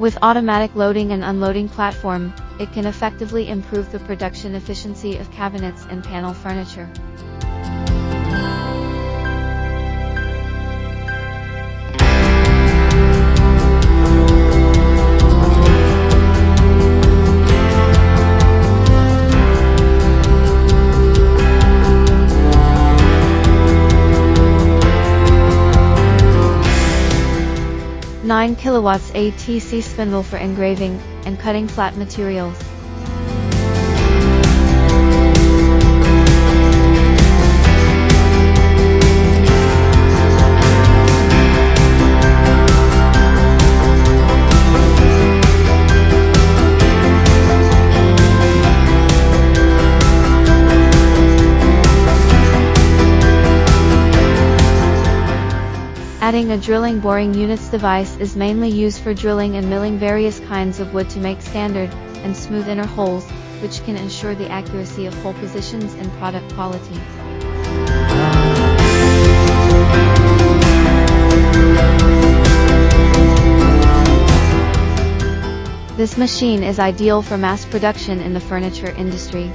With automatic loading and unloading platform, it can effectively improve the production efficiency of cabinets and panel furniture. Nine kilowatts ATC spindle for engraving and cutting flat materials. Adding a drilling boring units device is mainly used for drilling and milling various kinds of wood to make standard and smooth inner holes, which can ensure the accuracy of hole positions and product quality. This machine is ideal for mass production in the furniture industry.